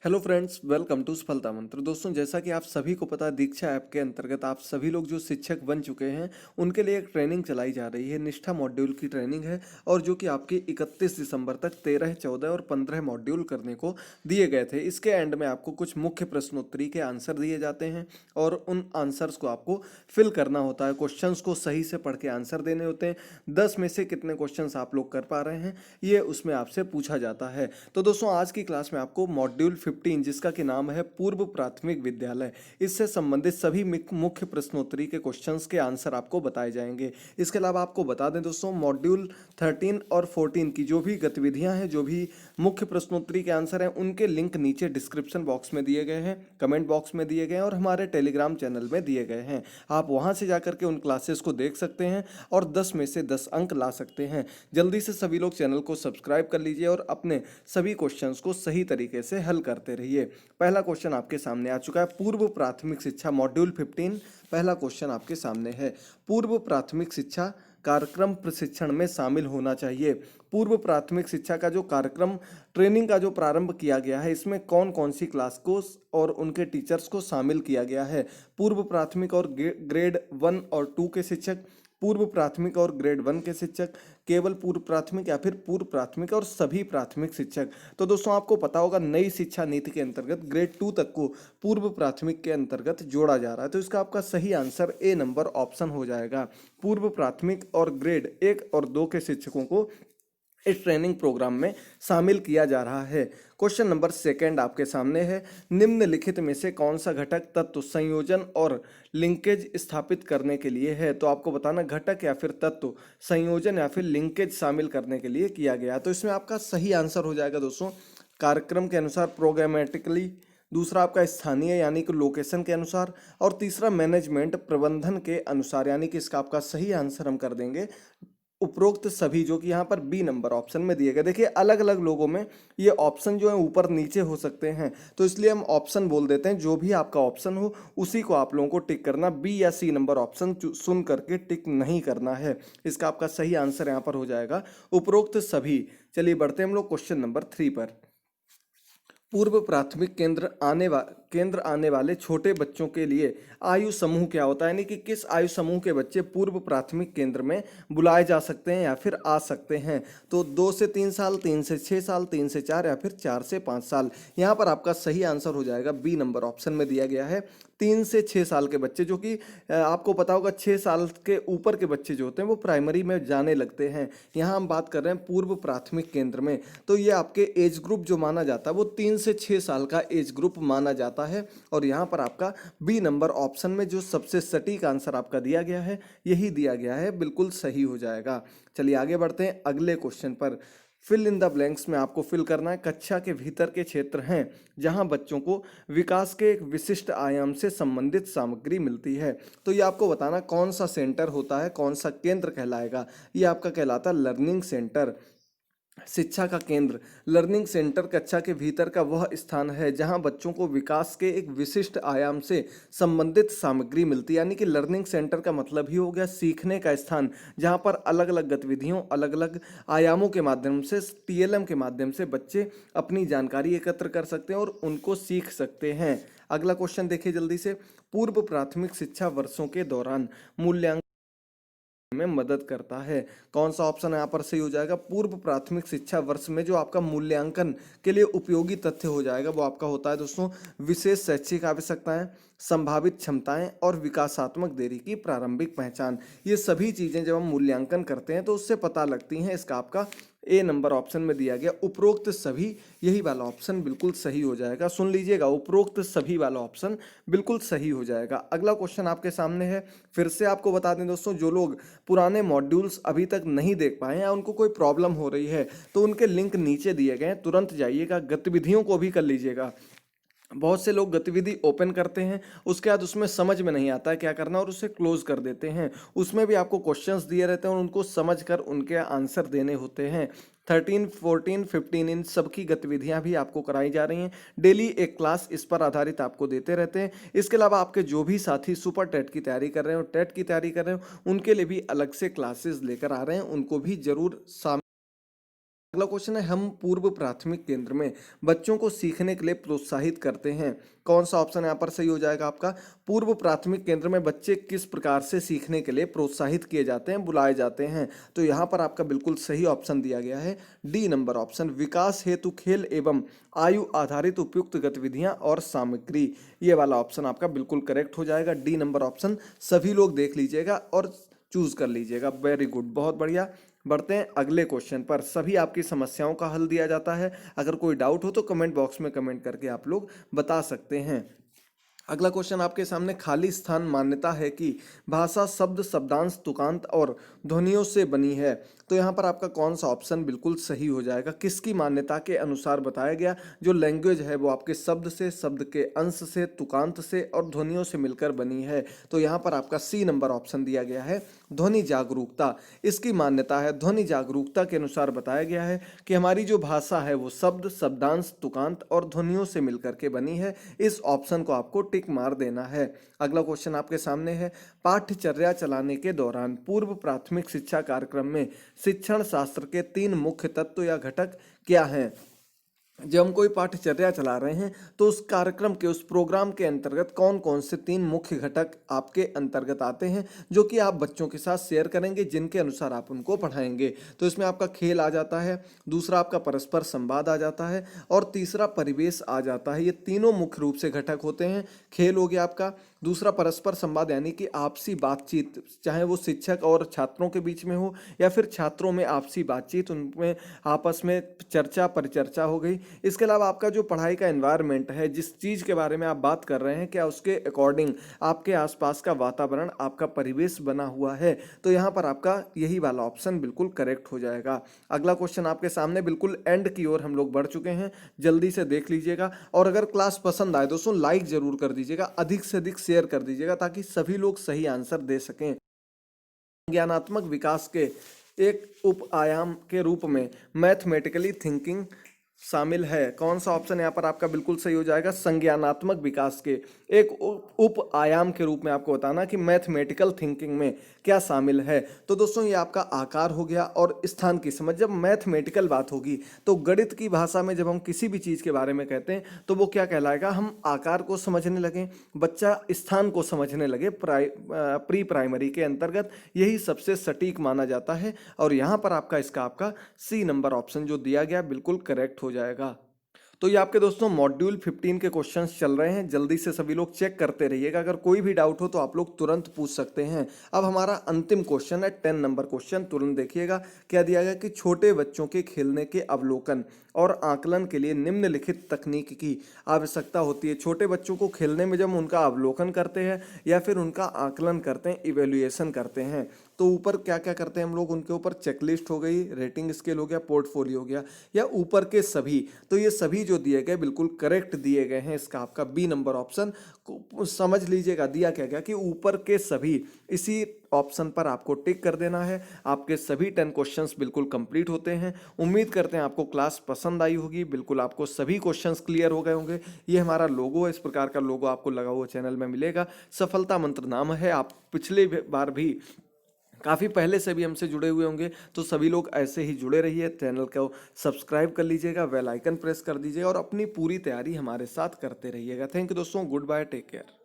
Hello friends, welcome to सफलता मंत्र। दोस्तों, जैसा कि आप सभी को पता है, दीक्षा ऐप के अंतर्गत आप सभी लोग जो शिक्षक बन चुके हैं उनके लिए एक ट्रेनिंग चलाई जा रही है। निष्ठा मॉड्यूल की ट्रेनिंग है और जो कि आपकी 31 दिसंबर तक 13, 14 और 15 मॉड्यूल करने को दिए गए थे। इसके एंड में आपको कुछ मुख्य प्रश्नोत्तरी के आंसर दिए जाते हैं और उन आंसर्स को आपको फिल करना होता है। क्वेश्चन को सही से पढ़ के आंसर देने होते हैं। 10 में से कितने क्वेश्चन आप लोग कर पा रहे हैं, ये उसमें आपसे पूछा जाता है। तो दोस्तों, आज की क्लास में आपको मॉड्यूल 15, जिसका कि नाम है पूर्व प्राथमिक विद्यालय, इससे संबंधित सभी मुख्य प्रश्नोत्तरी के क्वेश्चंस के आंसर आपको बताए जाएंगे। इसके अलावा आपको बता दें दोस्तों, मॉड्यूल 13 और 14 की जो भी गतिविधियां हैं, जो भी मुख्य प्रश्नोत्तरी के आंसर हैं, उनके लिंक नीचे डिस्क्रिप्शन बॉक्स में दिए गए हैं, कमेंट बॉक्स में दिए गए हैं और हमारे टेलीग्राम चैनल में दिए गए हैं। आप वहां से जाकर के उन क्लासेस को देख सकते हैं और 10 में से 10 अंक ला सकते हैं। जल्दी से सभी लोग चैनल को सब्सक्राइब कर लीजिए और अपने सभी क्वेश्चंस को सही तरीके से हल करते रहिए। पहला क्वेश्चन आपके सामने आ चुका है। पूर्व प्राथमिक शिक्षा मॉड्यूल 15, पहला क्वेश्चन आपके सामने है। पूर्व प्राथमिक शिक्षा कार्यक्रम प्रशिक्षण में शामिल होना चाहिए। पूर्व प्राथमिक शिक्षा का जो कार्यक्रम ट्रेनिंग का जो प्रारंभ किया गया है, इसमें कौन कौन सी क्लास को और उनके टीचर्स को शामिल किया गया है। पूर्व प्राथमिक और ग्रेड 1 और 2 के शिक्षक, पूर्व प्राथमिक और ग्रेड 1 के शिक्षक, केवल पूर्व प्राथमिक या फिर पूर्व प्राथमिक और सभी प्राथमिक शिक्षक। तो दोस्तों, आपको पता होगा नई शिक्षा नीति के अंतर्गत ग्रेड 2 तक को पूर्व प्राथमिक के अंतर्गत जोड़ा जा रहा है। तो इसका आपका सही आंसर ए नंबर ऑप्शन हो जाएगा। पूर्व प्राथमिक और ग्रेड 1 और 2 के शिक्षकों को इस ट्रेनिंग प्रोग्राम में शामिल किया जा रहा है। क्वेश्चन नंबर सेकंड आपके सामने है। निम्नलिखित में से कौन सा घटक तत्व संयोजन और लिंकेज स्थापित करने के लिए है। तो आपको बताना घटक या फिर तत्व संयोजन या फिर लिंकेज शामिल करने के लिए किया गया। तो इसमें आपका सही आंसर हो जाएगा दोस्तों, कार्यक्रम के अनुसार प्रोग्रामेटिकली, दूसरा आपका स्थानीय यानी कि लोकेशन के अनुसार, और तीसरा मैनेजमेंट प्रबंधन के अनुसार, यानी कि इसका आपका सही आंसर हम कर देंगे उपरोक्त सभी, जो कि यहाँ पर बी नंबर ऑप्शन में दिए गए। देखिए, अलग अलग लोगों में ये ऑप्शन जो है ऊपर नीचे हो सकते हैं, तो इसलिए हम ऑप्शन बोल देते हैं। जो भी आपका ऑप्शन हो उसी को आप लोगों को टिक करना, बी या सी नंबर ऑप्शन सुन करके टिक नहीं करना है। इसका आपका सही आंसर यहाँ पर हो जाएगा उपरोक्त सभी। चलिए बढ़ते हैं हम लोग क्वेश्चन नंबर 3 पर। पूर्व प्राथमिक केंद्र आने वाले छोटे बच्चों के लिए आयु समूह क्या होता है, यानी कि किस आयु समूह के बच्चे पूर्व प्राथमिक केंद्र में बुलाए जा सकते हैं या फिर आ सकते हैं। तो 2 से 3 साल, 3 से 6 साल, 3 से 4 या फिर 4 से 5 साल। यहाँ पर आपका सही आंसर हो जाएगा बी नंबर ऑप्शन में दिया गया है। 3 से 6 साल के बच्चे, जो कि आपको पता होगा 6 साल के ऊपर के बच्चे जो होते हैं वो प्राइमरी में जाने लगते हैं। यहाँ हम बात कर रहे हैं पूर्व प्राथमिक केंद्र में, तो ये आपके एज ग्रुप जो माना जाता है वो 3 से 6 साल का एज ग्रुप माना जाता है। और यहाँ पर आपका बी नंबर ऑप्शन में जो सबसे सटीक आंसर आपका दिया गया है, यही दिया गया है, बिल्कुल सही हो जाएगा। चलिए आगे बढ़ते हैं अगले क्वेश्चन पर। फिल इन द ब्लैंक्स में आपको फिल करना है। कक्षा के भीतर के क्षेत्र हैं जहां बच्चों को विकास के एक विशिष्ट आयाम से संबंधित सामग्री मिलती है। तो ये आपको बताना कौन सा सेंटर होता है, कौन सा केंद्र कहलाएगा। ये आपका कहलाता है लर्निंग सेंटर, शिक्षा का केंद्र। लर्निंग सेंटर कक्षा के भीतर का वह स्थान है जहां बच्चों को विकास के एक विशिष्ट आयाम से संबंधित सामग्री मिलती है। यानी कि लर्निंग सेंटर का मतलब ही हो गया सीखने का स्थान, जहां पर अलग अलग गतिविधियों, अलग अलग आयामों के माध्यम से, टीएलएम के माध्यम से बच्चे अपनी जानकारी एकत्र कर सकते हैं और उनको सीख सकते हैं। अगला क्वेश्चन देखिए जल्दी से। पूर्व प्राथमिक शिक्षा वर्षों के दौरान मूल्यांकन में मदद करता है। कौन सा ऑप्शन यहाँ पर सही हो जाएगा। पूर्व प्राथमिक शिक्षा वर्ष में जो आपका मूल्यांकन के लिए उपयोगी तथ्य हो जाएगा वो आपका होता है दोस्तों विशेष शैक्षिक आवश्यकताएं, संभावित क्षमताएं और विकासात्मक देरी की प्रारंभिक पहचान। ये सभी चीजें जब हम मूल्यांकन करते हैं तो उससे पता लगती हैं। इसका आपका ए नंबर ऑप्शन में दिया गया उपरोक्त सभी, यही वाला ऑप्शन बिल्कुल सही हो जाएगा। सुन लीजिएगा, उपरोक्त सभी वाला ऑप्शन बिल्कुल सही हो जाएगा। अगला क्वेश्चन आपके सामने है। फिर से आपको बता दें दोस्तों, जो लोग पुराने मॉड्यूल्स अभी तक नहीं देख पाए या उनको कोई प्रॉब्लम हो रही है तो उनके लिंक नीचे दिए गए हैं, तुरंत जाइएगा, गतिविधियों को भी कर लीजिएगा। बहुत से लोग गतिविधि ओपन करते हैं, उसके बाद उसमें समझ में नहीं आता है क्या करना और उसे क्लोज कर देते हैं। उसमें भी आपको क्वेश्चंस दिए रहते हैं और उनको समझ कर उनके आंसर देने होते हैं। 13, 14, 15 इन सबकी गतिविधियां भी आपको कराई जा रही हैं। डेली एक क्लास इस पर आधारित आपको देते रहते हैं। इसके अलावा आपके जो भी साथी सुपर टेट की तैयारी कर रहे हो, टेट की तैयारी कर रहे हो, उनके लिए भी अलग से क्लासेस लेकर आ रहे हैं, उनको भी जरूर अगला क्वेश्चन है, हम पूर्व प्राथमिक केंद्र में बच्चों को सीखने के लिए प्रोत्साहित करते हैं। कौन सा ऑप्शन यहाँ पर सही हो जाएगा आपका? पूर्व प्राथमिक केंद्र में बच्चे किस प्रकार से सीखने के लिए प्रोत्साहित किए जाते हैं, बुलाए जाते हैं? तो यहाँ पर आपका बिल्कुल सही ऑप्शन दिया गया है, डी नंबर ऑप्शन, विकास हेतु खेल एवं आयु आधारित उपयुक्त गतिविधियां और सामग्री। ये वाला ऑप्शन आपका बिल्कुल करेक्ट हो जाएगा, डी नंबर ऑप्शन। सभी लोग देख लीजिएगा और चूज कर लीजिएगा। वेरी गुड, बहुत बढ़िया। बढ़ते हैं अगले क्वेश्चन पर। सभी आपकी समस्याओं का हल दिया जाता है। अगर कोई डाउट हो तो कमेंट बॉक्स में कमेंट करके आप लोग बता सकते हैं। अगला क्वेश्चन आपके सामने, खाली स्थान मान्यता है कि भाषा शब्द शब्दांश तुकांत और ध्वनियों से बनी है। तो यहाँ पर आपका कौन सा ऑप्शन बिल्कुल सही हो जाएगा? किसकी मान्यता के अनुसार बताया गया? जो लैंग्वेज है वो आपके शब्द से, शब्द के अंश से, तुकांत से और ध्वनियों से मिलकर बनी है। तो यहाँ पर आपका सी नंबर ऑप्शन दिया गया है, ध्वनि जागरूकता। इसकी मान्यता है, ध्वनि जागरूकता के अनुसार बताया गया है कि हमारी जो भाषा है वो शब्द, शब्दांश, तुकांत और ध्वनियों से मिलकर के बनी है। इस ऑप्शन को आपको टिक मार देना है। अगला क्वेश्चन आपके सामने है, पाठ्यचर्या चलाने के दौरान पूर्व प्राथमिक शिक्षा कार्यक्रम में शिक्षण शास्त्र के 3 मुख्य तत्व या घटक क्या हैं? जब हम कोई पाठ्यचर्या चला रहे हैं तो उस कार्यक्रम के, उस प्रोग्राम के अंतर्गत कौन कौन से 3 मुख्य घटक आपके अंतर्गत आते हैं जो कि आप बच्चों के साथ शेयर करेंगे, जिनके अनुसार आप उनको पढ़ाएंगे? तो इसमें आपका खेल आ जाता है, दूसरा आपका परस्पर संवाद आ जाता है और तीसरा परिवेश आ जाता है। ये तीनों मुख्य रूप से घटक होते हैं। खेल हो गया आपका, दूसरा परस्पर संवाद यानी कि आपसी बातचीत, चाहे वो शिक्षक और छात्रों के बीच में हो या फिर छात्रों में आपसी बातचीत, उनमें आपस में चर्चा परिचर्चा हो गई। इसके अलावा आपका जो पढ़ाई का एनवायरनमेंट है, जिस चीज़ के बारे में आप बात कर रहे हैं, क्या उसके अकॉर्डिंग आपके आसपास का वातावरण, आपका परिवेश बना हुआ है? तो यहाँ पर आपका यही वाला ऑप्शन बिल्कुल करेक्ट हो जाएगा। अगला क्वेश्चन आपके सामने, बिल्कुल एंड की ओर हम लोग बढ़ चुके हैं, जल्दी से देख लीजिएगा। और अगर क्लास पसंद आए दोस्तों, लाइक जरूर कर दीजिएगा, अधिक से अधिक शेयर कर दीजिएगा ताकि सभी लोग सही आंसर दे सकें। ज्ञानात्मक विकास के एक उप आयाम के रूप में मैथमेटिकली थिंकिंग शामिल है। कौन सा ऑप्शन यहाँ पर आपका बिल्कुल सही हो जाएगा? संज्ञानात्मक विकास के एक उप आयाम के रूप में आपको बताना कि मैथमेटिकल थिंकिंग में क्या शामिल है। तो दोस्तों ये आपका आकार हो गया और स्थान की समझ। जब मैथमेटिकल बात होगी तो गणित की भाषा में जब हम किसी भी चीज़ के बारे में कहते हैं तो वो क्या कहलाएगा? हम आकार को समझने लगे, बच्चा स्थान को समझने लगे। प्री प्राइमरी के अंतर्गत यही सबसे सटीक माना जाता है। और यहाँ पर आपका आपका सी नंबर ऑप्शन जो दिया गया बिल्कुल करेक्ट हो जाएगा। तो ये आपके दोस्तों मॉड्यूल 15 के क्वेश्चंस चल रहे हैं, जल्दी से सभी लोग चेक करते रहिएगा। अगर कोई भी डाउट हो तो आप लोग तुरंत पूछ सकते हैं। अब हमारा अंतिम क्वेश्चन है 10 नंबर क्वेश्चन, तुरंत देखिएगा क्या दिया गया कि छोटे बच्चों के खेलने के अवलोकन और आकलन के लिए निम्नलिखित तकनीक की आवश्यकता होती है। छोटे बच्चों को खेलने में जब उनका अवलोकन करते हैं या फिर उनका आकलन करते हैं, इवेल्युएशन करते हैं, तो ऊपर क्या क्या करते हैं हम लोग? उनके ऊपर चेकलिस्ट हो गई, रेटिंग स्केल हो गया, पोर्टफोलियो हो गया, या ऊपर के सभी। तो ये सभी जो दिए गए बिल्कुल करेक्ट दिए गए हैं। इसका आपका बी नंबर ऑप्शन समझ लीजिएगा, दिया क्या गया कि ऊपर के सभी। इसी ऑप्शन पर आपको टिक कर देना है। आपके सभी 10 क्वेश्चंस बिल्कुल कंप्लीट होते हैं। उम्मीद करते हैं आपको क्लास पसंद आई होगी, बिल्कुल आपको सभी क्वेश्चंस क्लियर हो गए होंगे। ये हमारा लोगो है, इस प्रकार का लोगो आपको लगा हुआ चैनल में मिलेगा। सफलता मंत्र नाम है। आप पिछले बार भी काफ़ी पहले से भी हमसे जुड़े हुए होंगे, तो सभी लोग ऐसे ही जुड़े रहिए। चैनल को सब्सक्राइब कर लीजिएगा, बेल आइकन प्रेस कर दीजिएगा और अपनी पूरी तैयारी हमारे साथ करते रहिएगा। थैंक यू दोस्तों, गुड बाय, टेक केयर।